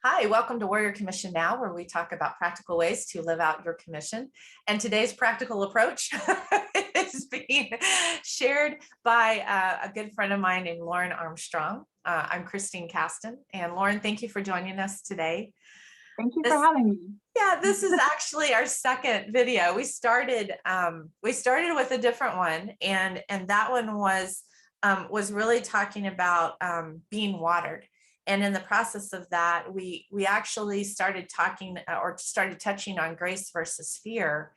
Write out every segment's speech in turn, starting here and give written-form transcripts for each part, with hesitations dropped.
Hi, welcome to Warrior Commission Now, where we talk about practical ways to live out your commission. And today's practical approach is being shared by a good friend of mine named Lauren Armstrong. I'm Christine Casten, and Lauren, thank you for joining us today. Thank you for having me. Yeah, this is actually our second video. We started with a different one, and that one was really talking about being watered. And in the process of that, we actually started talking or started touching on grace versus fear.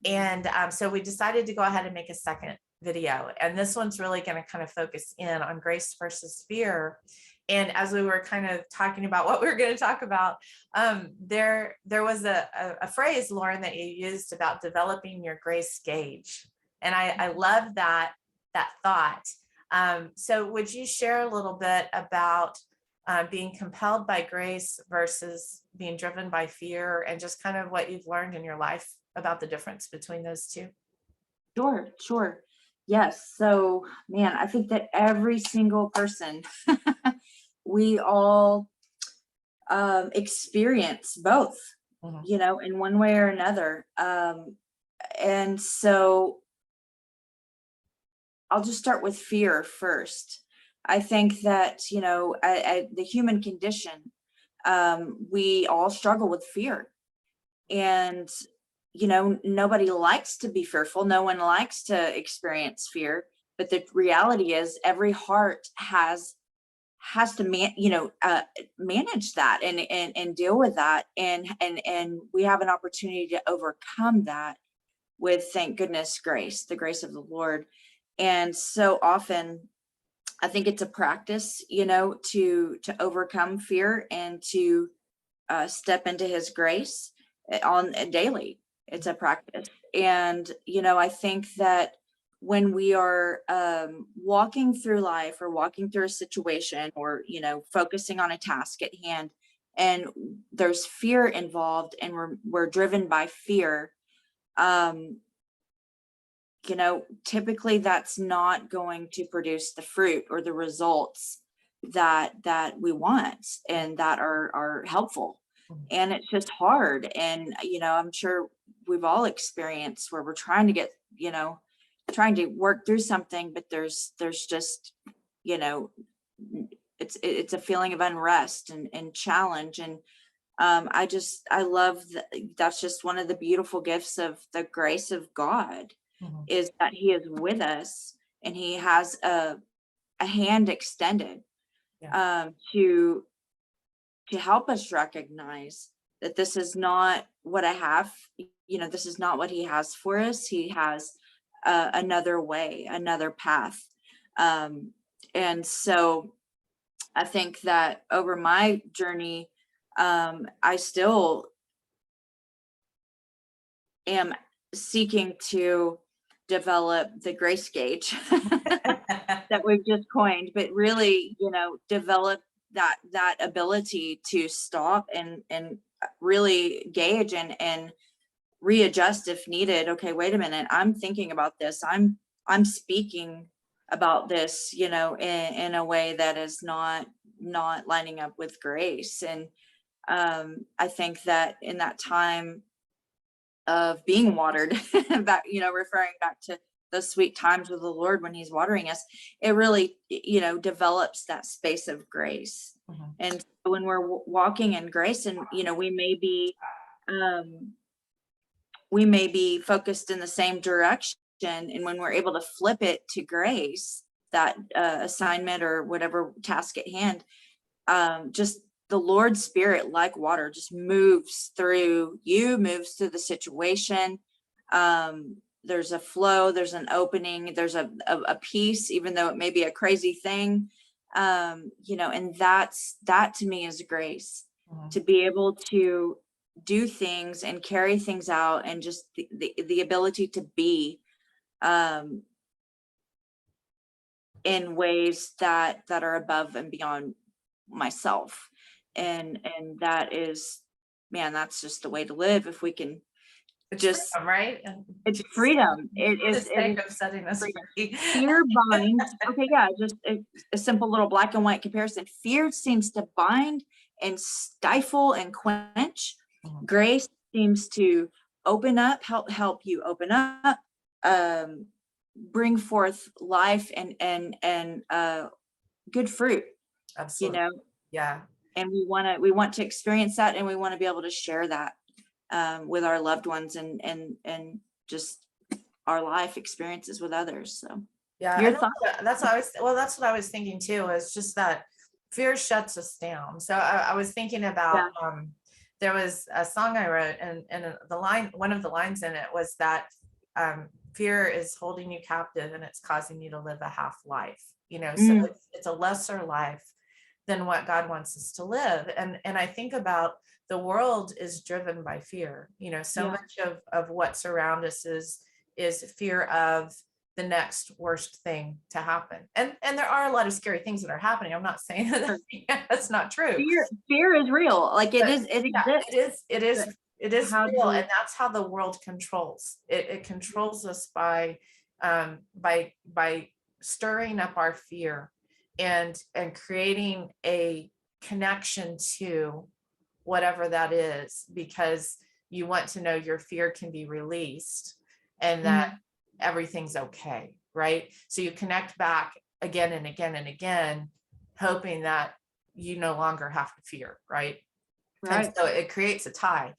And so we decided to go ahead and make a second video. And this one's really going to kind of focus in on grace versus fear. And as we were kind of talking about what we were going to talk about, there was a phrase, Lauren, that you used about developing your grace gauge. And I love that thought. So would you share a little bit about being compelled by grace versus being driven by fear, and just kind of what you've learned in your life about the difference between those two? Sure. Yes. So, man, I think that every single person, we all experience both, in one way or another. And so I'll just start with fear first. I think that, the human condition, we all struggle with fear. And, nobody likes to be fearful. No one likes to experience fear. But the reality is every heart has to manage that and deal with that. And we have an opportunity to overcome that with, thank goodness, grace, the grace of the Lord. And so often, I think it's a practice, to overcome fear and to step into his grace on daily. It's a practice. And, I think that when we are walking through life or walking through a situation or, focusing on a task at hand, and there's fear involved and we're driven by fear, typically that's not going to produce the fruit or the results that we want and that are helpful. And it's just hard. And, I'm sure we've all experienced where we're trying to get, trying to work through something, but there's just, it's a feeling of unrest and challenge. And I love that's just one of the beautiful gifts of the grace of God. Is that he is with us and he has a hand extended to help us recognize that this is not what I have, this is not what he has for us. He has another way, another path. And so I think that over my journey, I still am seeking to develop the grace gauge that we've just coined, but really, develop that ability to stop and really gauge and readjust if needed. Okay, wait a minute, I'm thinking about this. I'm speaking about this, in a way that is not lining up with grace. And I think that in that time of being watered, that, referring back to those sweet times with the Lord when he's watering us, it really, develops that space of grace. And so when we're walking in grace and, we may be focused in the same direction. And when we're able to flip it to grace, that assignment or whatever task at hand, just the Lord's Spirit, like water, just moves through the situation. There's a flow, there's an opening, there's a peace, even though it may be a crazy thing. And that to me is grace, to be able to do things and carry things out, and just the ability to be in ways that are above and beyond myself. And that is, man, that's just the way to live. If we can just freedom, right? It's freedom. It is of setting us free. Fear binds. Okay, yeah, just a simple little black and white comparison. Fear seems to bind and stifle and quench, Mhm. grace seems to open up, help you open up, bring forth life and good fruit, you Absolutely. know. Yeah. And we want to experience that, and we want to be able to share that with our loved ones, and just our life experiences with others. So Yeah. your And thoughts? that's what I was, well, that's what I was thinking too, is just that fear shuts us down. So I was thinking about, Yeah. there was a song I wrote, and the line, one of the lines in it was that, fear is holding you captive and it's causing you to live a half life, so Mm, it's a lesser life than what God wants us to live. And I think about, the world is driven by fear. So yeah. much of what's around us is fear of the next worst thing to happen. And there are a lot of scary things that are happening. I'm not saying that Sure. that's not true, Fear is real. Like but it yeah, exists. it is, But it is how do real. we? And that's how the world controls it. It controls us by stirring up our fear, and creating a connection to whatever that is, because you want to know your fear can be released, and that Mm, everything's okay, right? So you connect back again and again and again, hoping that you no longer have to fear, right? And right. so it creates a tie.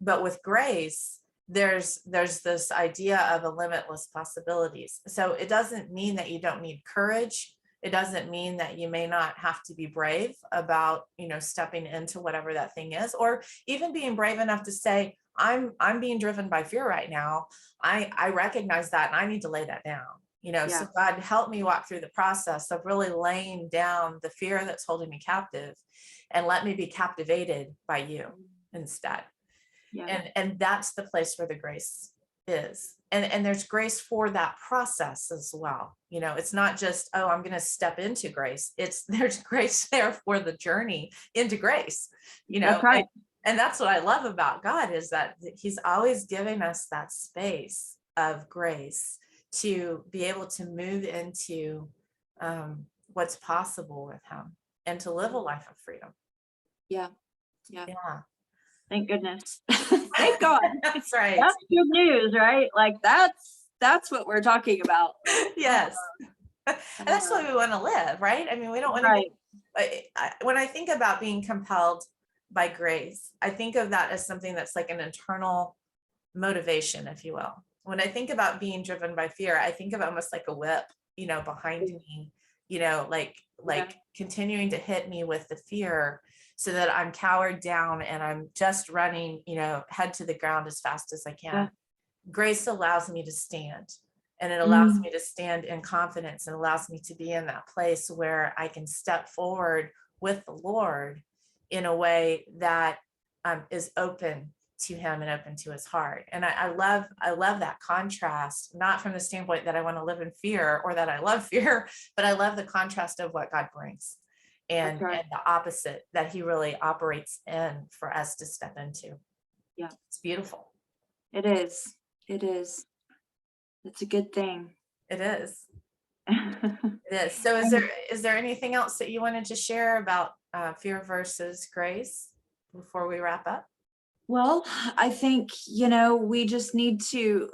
But with grace, there's this idea of a limitless possibilities. So it doesn't mean that you don't need courage. It doesn't mean that you may not have to be brave about, stepping into whatever that thing is, or even being brave enough to say, I'm being driven by fear right now. I recognize that, and I need to lay that down. Yeah. So God, help me walk through the process of really laying down the fear that's holding me captive, and let me be captivated by you instead. Yeah. And that's the place where the grace is. And there's grace for that process as well. It's not just, oh, I'm going to step into grace. It's There's grace there for the journey into grace, That's right. and that's what I love about God, is that he's always giving us that space of grace to be able to move into, what's possible with him, and to live a life of freedom. Yeah. Yeah. Yeah. Thank goodness. Thank God. That's right. That's good news, right? Like that's what we're talking about. Like, Yes. And that's the uh, way we want to live, right? I mean, we don't want to be, right. when I think about being compelled by grace, I think of that as something that's like an internal motivation, if you will. When I think about being driven by fear, I think of almost like a whip, behind me, like Yeah. continuing to hit me with the fear, so that I'm cowered down and I'm just running, head to the ground as fast as I Yeah. can. Grace allows me to stand, and it allows Mm, me to stand in confidence, and allows me to be in that place where I can step forward with the Lord in a way that, is open to him and open to his heart. And I love that contrast, not from the standpoint that I want to live in fear or that I love fear, but I love the contrast of what God brings, that's right. and the opposite that he really operates in for us to step into. Yeah. It's beautiful. It is. It is. It's a good thing. It is. It is. So is there anything else that you wanted to share about, fear versus grace before we wrap up? Well, I think, we just need to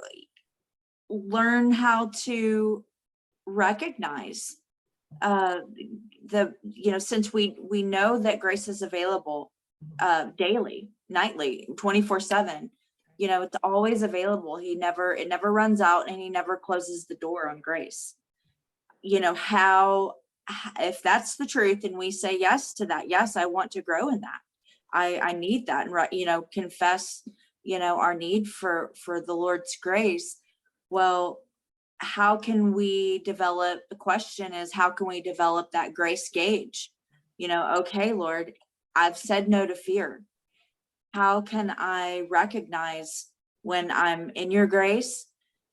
learn how to recognize uh since we know that grace is available daily, nightly, 24/7. It's always available. It never runs out, and he never closes the door on grace. How if that's the truth and we say yes to that, yes, I want to grow in that. I need that, and right, confess, our need for the Lord's grace. Well, how can we develop, the question is, how can we develop that grace gauge? Okay, Lord, I've said no to fear. How can I recognize when I'm in your grace?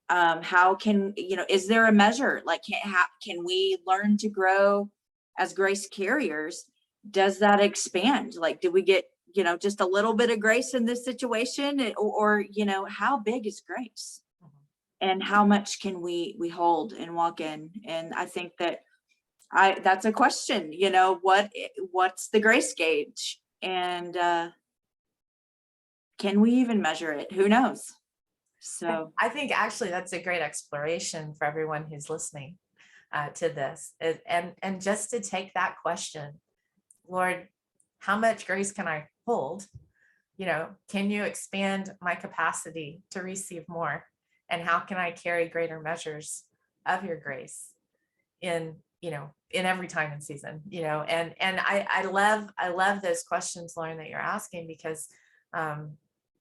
How can, is there a measure? Like, can we learn to grow as grace carriers? Does that expand? Like, do we get, just a little bit of grace in this situation? Or how big is grace? And how much can we hold and walk in? And I think that That's a question, what's the grace gauge? And can we even measure it? Who knows? So, I think actually that's a great exploration for everyone who's listening to this, and just to take that question, Lord, how much grace can I hold? Can you expand my capacity to receive more? And how can I carry greater measures of your grace in every time and season? And I love those questions, Lauren, that you're asking, because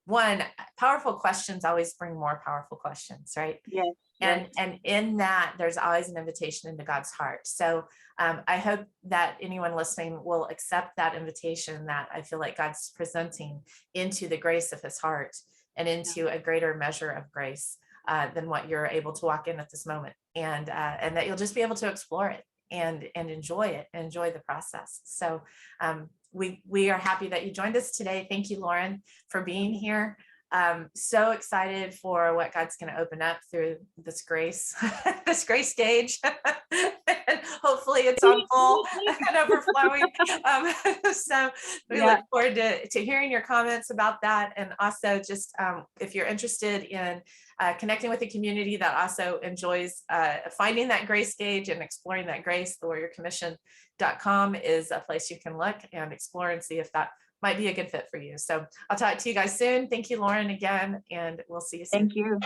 one, powerful questions always bring more powerful questions, right? yes, and yes. and in that there's always an invitation into God's heart. So I hope that anyone listening will accept that invitation that I feel like God's presenting into the grace of his heart and into a greater measure of grace than what you're able to walk in at this moment, and that you'll just be able to explore it and enjoy it and enjoy the process. So we are happy that you joined us today. Thank you, Lauren, for being here. So excited for what God's going to open up through this grace, this grace gauge. And hopefully it's on full and overflowing. So we Yeah. look forward to hearing your comments about that. And also just if you're interested in connecting with a community that also enjoys finding that grace gauge and exploring that grace, thewarriorcommission.com is a place you can look and explore and see if that might be a good fit for you. So I'll talk to you guys soon. Thank you, Lauren, again, and we'll see you soon. Thank you.